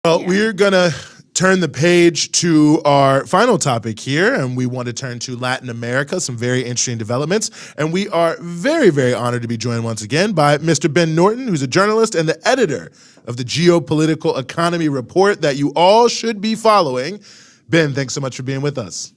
Well, Yeah. we're going to turn the page to our final topic here, and we want to turn to Latin America, some very interesting developments. And we are very, very honored to be joined once again by Mr. Ben Norton, who's a journalist and the editor of the Geopolitical Economy Report that you all should be following. Ben, thanks so much for being with us.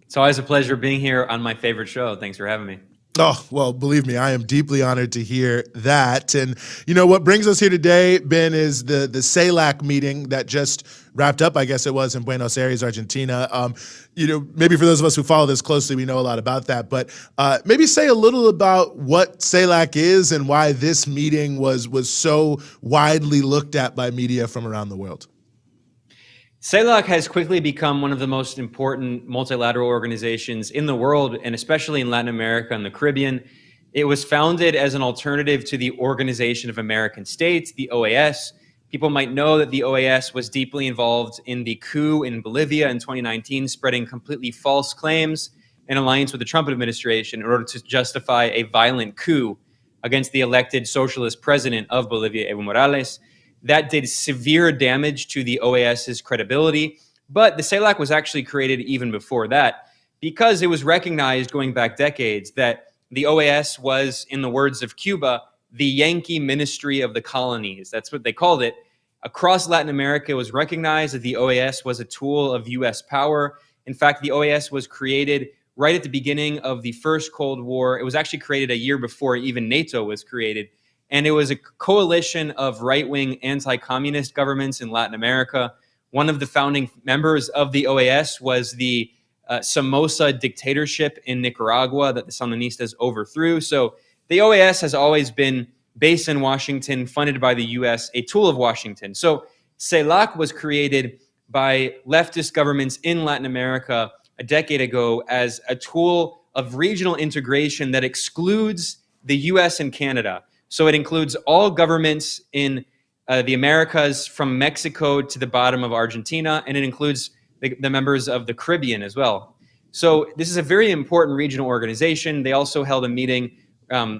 It's always a pleasure being here on my favorite show. Thanks for having me. Oh, well, believe me, I am deeply honored to hear that. And, you know, what brings us here today, Ben, is the CELAC meeting that just wrapped up, I guess it was, in Buenos Aires, Argentina. You know, maybe for those of us who follow this closely, we know a lot about that. But maybe say a little about what CELAC is and why this meeting was so widely looked at by media from around the world. CELAC has quickly become one of the most important multilateral organizations in the world, and especially in Latin America and the Caribbean. It was founded as an alternative to the Organization of American States, the OAS. People might know that the OAS was deeply involved in the coup in Bolivia in 2019, spreading completely false claims in alliance with the Trump administration in order to justify a violent coup against the elected socialist president of Bolivia, Evo Morales. That did severe damage to the OAS's credibility, but the CELAC was actually created even before that because it was recognized going back decades that the OAS was, in the words of Cuba, the Yankee Ministry of the Colonies. That's what they called it. Across Latin America, it was recognized that the OAS was a tool of U.S. power. In fact, the OAS was created right at the beginning of the first Cold War. It was actually created a year before even NATO was created. And it was a coalition of right-wing anti-communist governments in Latin America. One of the founding members of the OAS was the Somoza dictatorship in Nicaragua that the Sandinistas overthrew. So the OAS has always been based in Washington, funded by the U.S., a tool of Washington. So CELAC was created by leftist governments in Latin America a decade ago as a tool of regional integration that excludes the U.S. and Canada. So it includes all governments in the Americas from Mexico to the bottom of Argentina, and it includes the members of the Caribbean as well. So this is a very important regional organization. They also held a meeting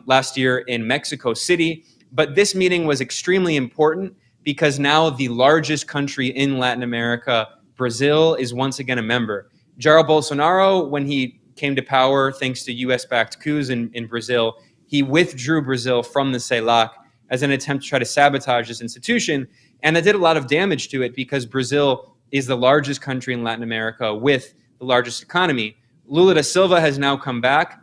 last year in Mexico City, but this meeting was extremely important because now the largest country in Latin America, Brazil, is once again a member. Jair Bolsonaro, when he came to power thanks to US-backed coups in Brazil, he withdrew Brazil from the CELAC as an attempt to try to sabotage this institution. And that did a lot of damage to it because Brazil is the largest country in Latin America with the largest economy. Lula da Silva has now come back,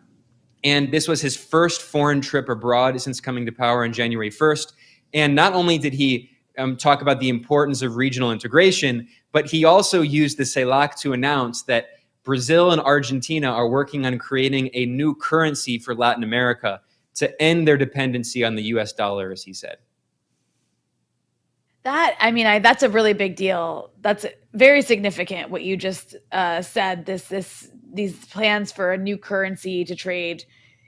and this was his first foreign trip abroad since coming to power on January 1st. And not only did he talk about the importance of regional integration, but he also used the CELAC to announce that Brazil and Argentina are working on creating a new currency for Latin America to end their dependency on the US dollar, as he said. That's a really big deal. That's very significant what you just said, these plans for a new currency to trade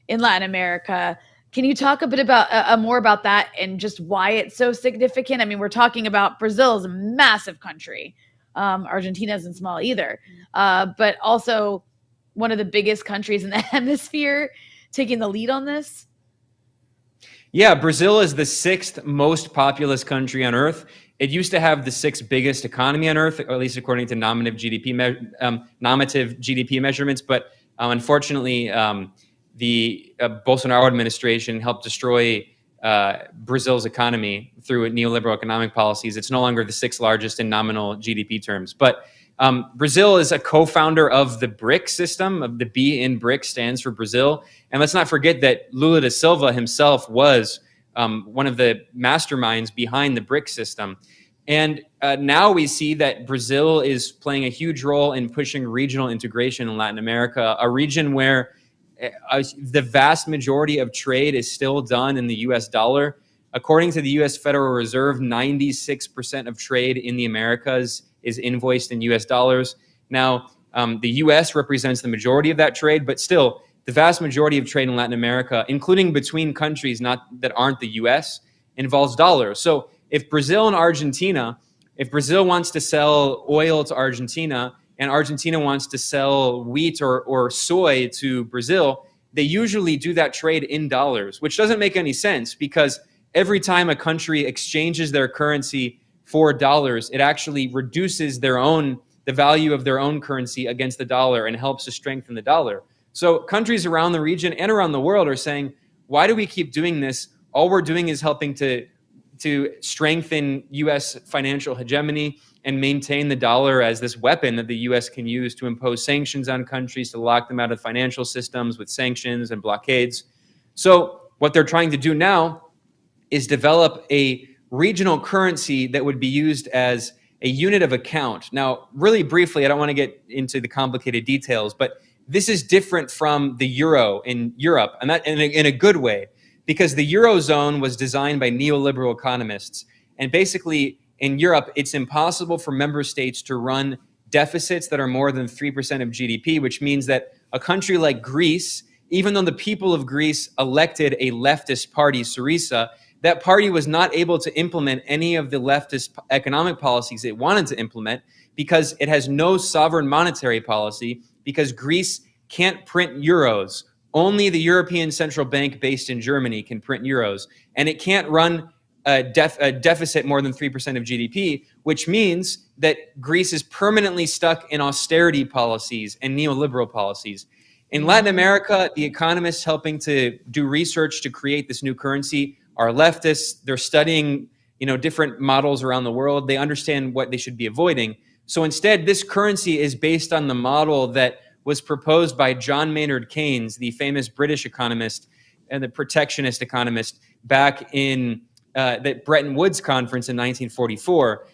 in Latin America. Can you talk a bit about more about that and just why it's so significant? I mean, we're talking about Brazil is a massive country. Argentina isn't small either, but also one of the biggest countries in the hemisphere taking the lead on this. Yeah, Brazil is the sixth most populous country on Earth. It used to have the sixth biggest economy on Earth, or at least according to nominative GDP measurements. But unfortunately, the Bolsonaro administration helped destroy Brazil's economy through neoliberal economic policies. It's no longer the sixth largest in nominal GDP terms. But Brazil is a co-founder of the BRIC system. Of the B in BRIC stands for Brazil. And let's not forget that Lula da Silva himself was one of the masterminds behind the BRIC system. And now we see that Brazil is playing a huge role in pushing regional integration in Latin America, a region where the vast majority of trade is still done in the US dollar. According to the US Federal Reserve, 96% of trade in the Americas is invoiced in US dollars. Now, the US represents the majority of that trade, but still, the vast majority of trade in Latin America, including between countries that aren't the US, involves dollars. So if Brazil wants to sell oil to Argentina, and Argentina wants to sell wheat or soy to Brazil, they usually do that trade in dollars, which doesn't make any sense because every time a country exchanges their currency for dollars, it actually reduces the value of their own currency against the dollar and helps to strengthen the dollar. So countries around the region and around the world are saying, why do we keep doing this? All we're doing is helping to strengthen U.S. financial hegemony and maintain the dollar as this weapon that the U.S. can use to impose sanctions on countries, to lock them out of financial systems with sanctions and blockades. So what they're trying to do now is develop a regional currency that would be used as a unit of account. Now, really briefly, I don't want to get into the complicated details, but this is different from the euro in Europe, and that in a good way, because the Eurozone was designed by neoliberal economists. And basically, in Europe, it's impossible for member states to run deficits that are more than 3% of GDP, which means that a country like Greece, even though the people of Greece elected a leftist party, Syriza, that party was not able to implement any of the leftist economic policies it wanted to implement because it has no sovereign monetary policy, because Greece can't print euros. Only the European Central Bank based in Germany can print euros, and it can't run a deficit more than 3% of GDP, which means that Greece is permanently stuck in austerity policies and neoliberal policies. In Latin America, the economists helping to do research to create this new currency are leftists. They're studying, different models around the world. They understand what they should be avoiding. So instead, this currency is based on the model that was proposed by John Maynard Keynes, the famous British economist and the protectionist economist, back in the Bretton Woods conference in 1944.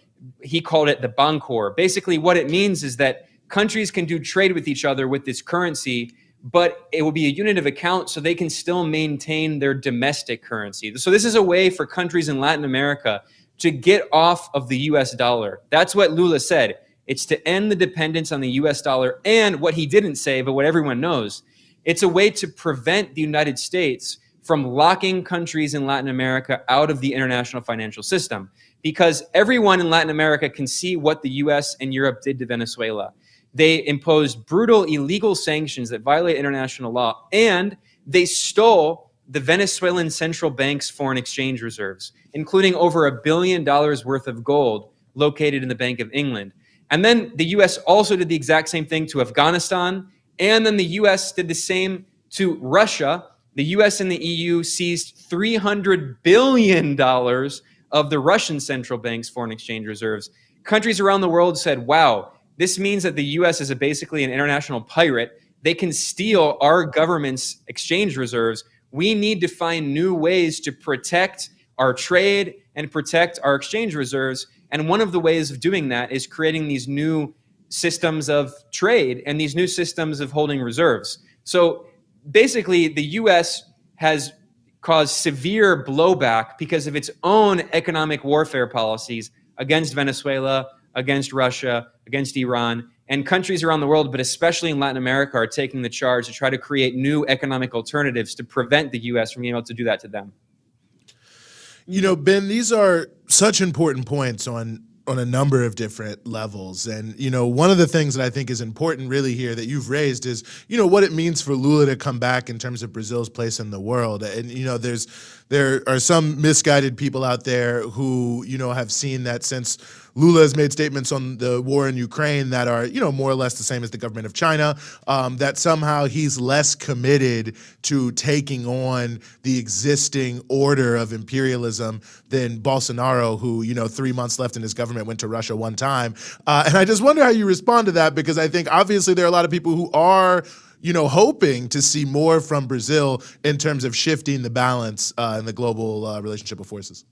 He called it the Bancor. Basically, what it means is that countries can do trade with each other with this currency, but it will be a unit of account so they can still maintain their domestic currency. So this is a way for countries in Latin America to get off of the US dollar. That's what Lula said. It's to end the dependence on the US dollar. And what he didn't say, but what everyone knows, it's a way to prevent the United States from locking countries in Latin America out of the international financial system. Because everyone in Latin America can see what the US and Europe did to Venezuela. They imposed brutal, illegal sanctions that violate international law, and they stole the Venezuelan central bank's foreign exchange reserves, including over $1 billion worth of gold located in the Bank of England. And then the US also did the exact same thing to Afghanistan, and then the US did the same to Russia. The US and the EU seized $300 billion of the Russian central bank's foreign exchange reserves. Countries around the world said, wow, this means that the US is basically an international pirate. They can steal our government's exchange reserves. We need to find new ways to protect our trade and protect our exchange reserves. And one of the ways of doing that is creating these new systems of trade and these new systems of holding reserves. So basically, the US has caused severe blowback because of its own economic warfare policies against Venezuela, against Russia, against Iran, and countries around the world, but especially in Latin America, are taking the charge to try to create new economic alternatives to prevent the US from being able to do that to them. Ben, these are such important points on a number of different levels. And, one of the things that I think is important really here that you've raised is, what it means for Lula to come back in terms of Brazil's place in the world. And, there are some misguided people out there who, have seen that since Lula has made statements on the war in Ukraine that are, more or less the same as the government of China, that somehow he's less committed to taking on the existing order of imperialism than Bolsonaro, who, 3 months left in his government, went to Russia one time. And I just wonder how you respond to that, because I think obviously there are a lot of people who are hoping to see more from Brazil in terms of shifting the balance in the global relationship of forces.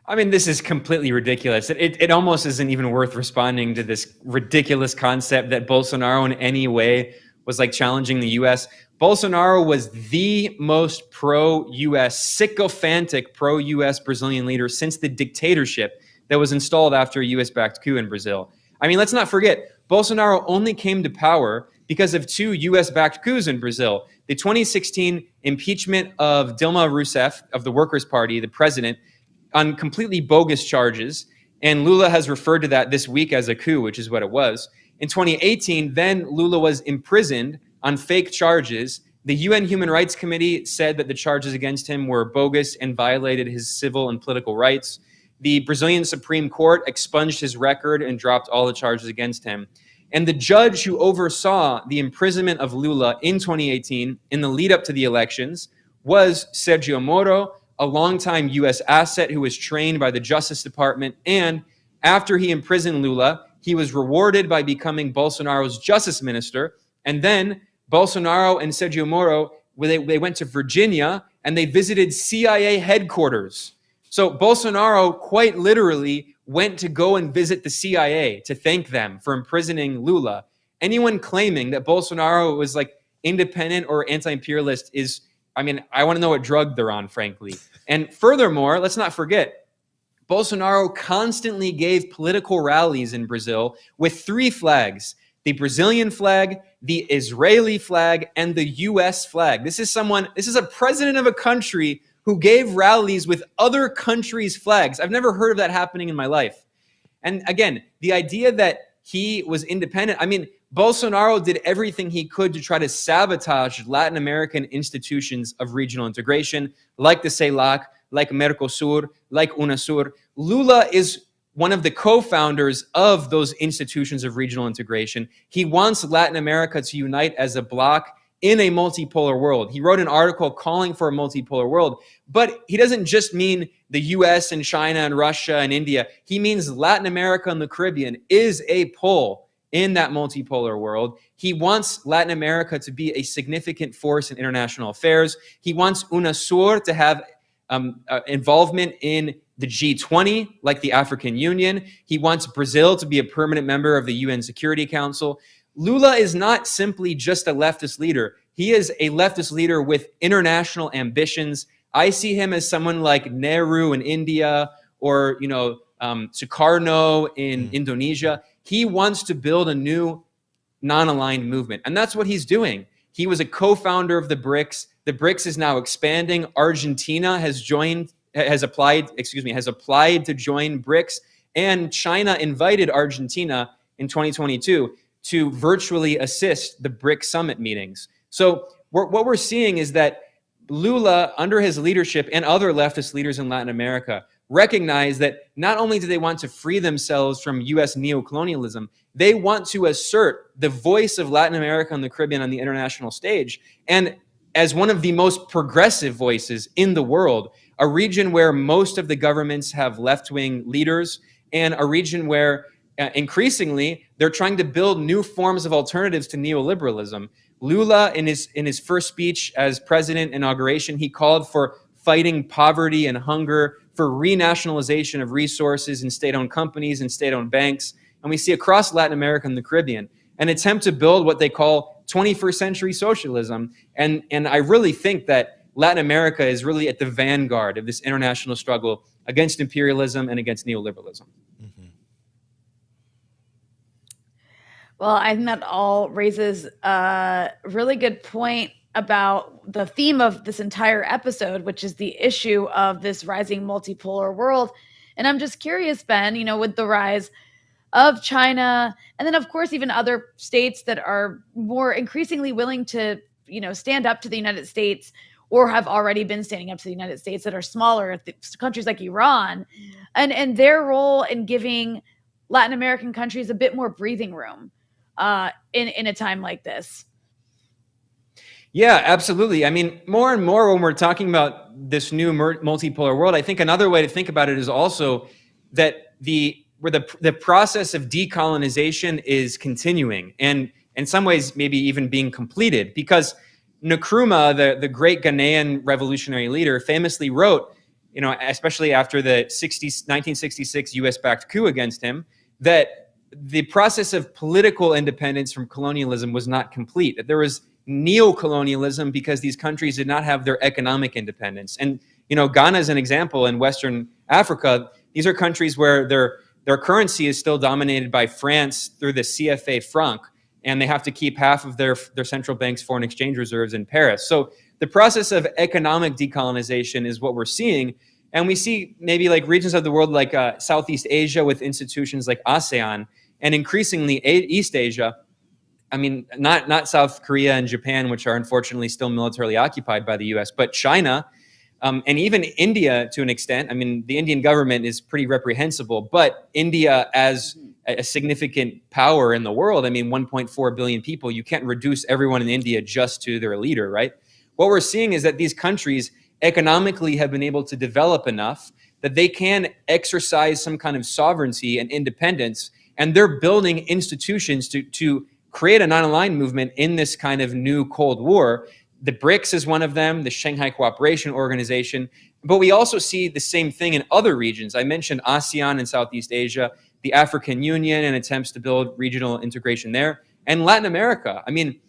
I mean, this is completely ridiculous. It almost isn't even worth responding to this ridiculous concept that Bolsonaro in any way was like challenging the U.S. Bolsonaro was the most pro-U.S., sycophantic pro-U.S. Brazilian leader since the dictatorship that was installed after a U.S.-backed coup in Brazil. I mean, let's not forget, Bolsonaro only came to power because of 2 U.S.-backed coups in Brazil. The 2016 impeachment of Dilma Rousseff of the Workers' Party, the president, on completely bogus charges. And Lula has referred to that this week as a coup, which is what it was. In 2018, then Lula was imprisoned on fake charges. The UN Human Rights Committee said that the charges against him were bogus and violated his civil and political rights. the Brazilian Supreme Court expunged his record and dropped all the charges against him. And the judge who oversaw the imprisonment of Lula in 2018 in the lead up to the elections was Sergio Moro, a longtime U.S. asset who was trained by the Justice Department. And after he imprisoned Lula, he was rewarded by becoming Bolsonaro's justice minister. And then Bolsonaro and Sergio Moro, they went to Virginia and they visited CIA headquarters. So Bolsonaro quite literally went to go and visit the CIA to thank them for imprisoning Lula. Anyone claiming that Bolsonaro was like independent or anti-imperialist is, I mean, I want to know what drug they're on, frankly. And furthermore, let's not forget, Bolsonaro constantly gave political rallies in Brazil with three flags: the Brazilian flag, the Israeli flag, and the US flag. This is a president of a country who gave rallies with other countries' flags. I've never heard of that happening in my life. And again, the idea that he was independent, I mean, Bolsonaro did everything he could to try to sabotage Latin American institutions of regional integration, like the CELAC, like Mercosur, like UNASUR. Lula is one of the co-founders of those institutions of regional integration. He wants Latin America to unite as a bloc in a multipolar world. He wrote an article calling for a multipolar world, but he doesn't just mean the US and China and Russia and India. He means Latin America and the Caribbean is a pole in that multipolar world. He wants Latin America to be a significant force in international affairs. He wants UNASUR to have involvement in the G20, like the African Union. He wants Brazil to be a permanent member of the UN Security Council. Lula is not simply just a leftist leader. He is a leftist leader with international ambitions. I see him as someone like Nehru in India or, Sukarno in Indonesia. He wants to build a new non-aligned movement, and that's what he's doing. He was a co-founder of the BRICS. The BRICS is now expanding. Argentina has applied to join BRICS, and China invited Argentina in 2022 to virtually assist the BRICS summit meetings. So what we're seeing is that Lula, under his leadership, and other leftist leaders in Latin America, recognize that not only do they want to free themselves from U.S. neocolonialism, they want to assert the voice of Latin America and the Caribbean on the international stage. And as one of the most progressive voices in the world, a region where most of the governments have left-wing leaders, and a region where increasingly they're trying to build new forms of alternatives to neoliberalism. Lula, in his first speech as president inauguration, he called for fighting poverty and hunger, for renationalization of resources in state-owned companies and state-owned banks. And we see across Latin America and the Caribbean an attempt to build what they call 21st century socialism. And I really think that Latin America is really at the vanguard of this international struggle against imperialism and against neoliberalism. Mm-hmm. Well, I think that all raises a really good point about the theme of this entire episode, which is the issue of this rising multipolar world. And I'm just curious, Ben, with the rise of China, and then of course even other states that are more increasingly willing to, stand up to the United States, or have already been standing up to the United States, that are smaller, countries like Iran, and their role in giving Latin American countries a bit more breathing room in a time like this. Yeah, absolutely. I mean, more and more when we're talking about this new multipolar world, I think another way to think about it is also that the process of decolonization is continuing, and in some ways maybe even being completed, because Nkrumah, the great Ghanaian revolutionary leader, famously wrote, especially after the 1966 US-backed coup against him, that the process of political independence from colonialism was not complete, that there was neocolonialism because these countries did not have their economic independence. And, Ghana is an example in Western Africa. These are countries where their currency is still dominated by France through the CFA franc, and they have to keep half of their central bank's foreign exchange reserves in Paris. So the process of economic decolonization is what we're seeing. And we see maybe like regions of the world like Southeast Asia with institutions like ASEAN, and increasingly East Asia. I mean, not South Korea and Japan, which are unfortunately still militarily occupied by the US, but China, and even India to an extent. I mean, the Indian government is pretty reprehensible, but India as a significant power in the world, I mean, 1.4 billion people, you can't reduce everyone in India just to their leader, right? What we're seeing is that these countries economically have been able to develop enough that they can exercise some kind of sovereignty and independence, and they're building institutions to create a non-aligned movement in this kind of new Cold War. The BRICS is one of them, the Shanghai Cooperation Organization, but we also see the same thing in other regions. I mentioned ASEAN in Southeast Asia, the African Union and attempts to build regional integration there, and Latin America. I mean,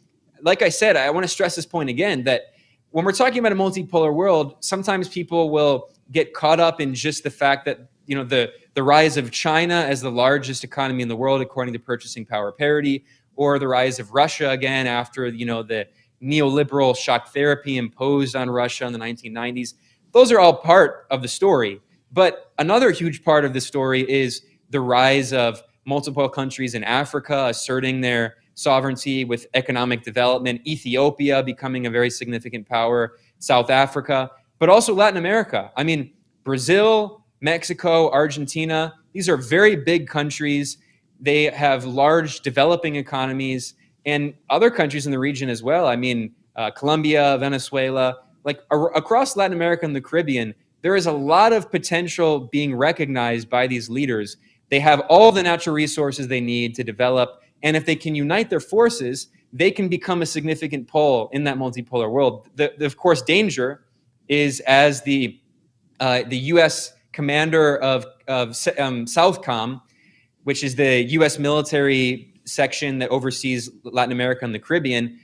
like I said, I want to stress this point again, that when we're talking about a multipolar world, sometimes people will get caught up in just the fact that, you know, the rise of China as the largest economy in the world, according to purchasing power parity, or the rise of Russia again after, you know, the neoliberal shock therapy imposed on Russia in the 1990s. Those are all part of the story. But another huge part of the story is the rise of multiple countries in Africa asserting their sovereignty with economic development, Ethiopia becoming a very significant power, South Africa, but also Latin America. I mean, Brazil, Mexico, Argentina, these are very big countries. They have large developing economies, and other countries in the region as well. I mean, Colombia, Venezuela, like across Latin America and the Caribbean, there is a lot of potential being recognized by these leaders. They have all the natural resources they need to develop, and if they can unite their forces, they can become a significant pole in that multipolar world. The of course, danger is as the U.S. commander of Southcom, which is the U.S. military section that oversees Latin America and the Caribbean.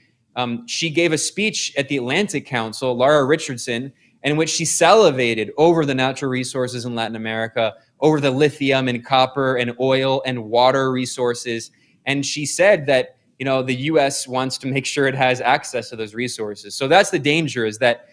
She gave a speech at the Atlantic Council, Laura Richardson, in which she salivated over the natural resources in Latin America, over the lithium and copper and oil and water resources. And she said that, you know, the U.S. wants to make sure it has access to those resources. So that's the danger, is that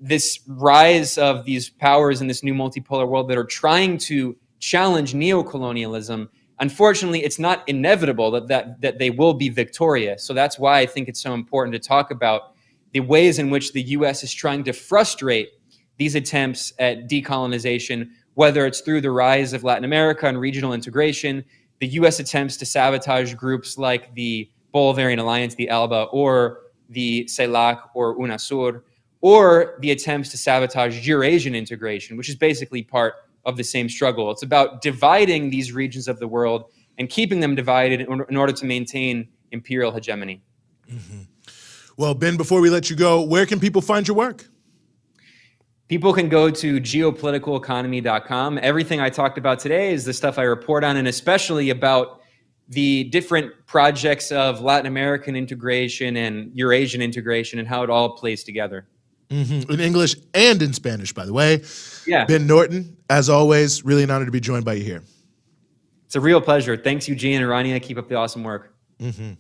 this rise of these powers in this new multipolar world that are trying to challenge neocolonialism, unfortunately, it's not inevitable that they will be victorious. So that's why I think it's so important to talk about the ways in which the U.S. is trying to frustrate these attempts at decolonization, whether it's through the rise of Latin America and regional integration, the U.S. attempts to sabotage groups like the Bolivarian Alliance, the ALBA, or the CELAC or UNASUR, or the attempts to sabotage Eurasian integration, which is basically part of the same struggle. It's about dividing these regions of the world and keeping them divided in order to maintain imperial hegemony. Mm-hmm. Well, Ben, before we let you go, where can people find your work? People can go to geopoliticaleconomy.com. Everything I talked about today is the stuff I report on, and especially about the different projects of Latin American integration and Eurasian integration and how it all plays together. Mm-hmm. In English and in Spanish, by the way. Yeah. Ben Norton, as always, really an honor to be joined by you here. It's a real pleasure. Thanks, Eugene and Rania. Keep up the awesome work. Mm-hmm.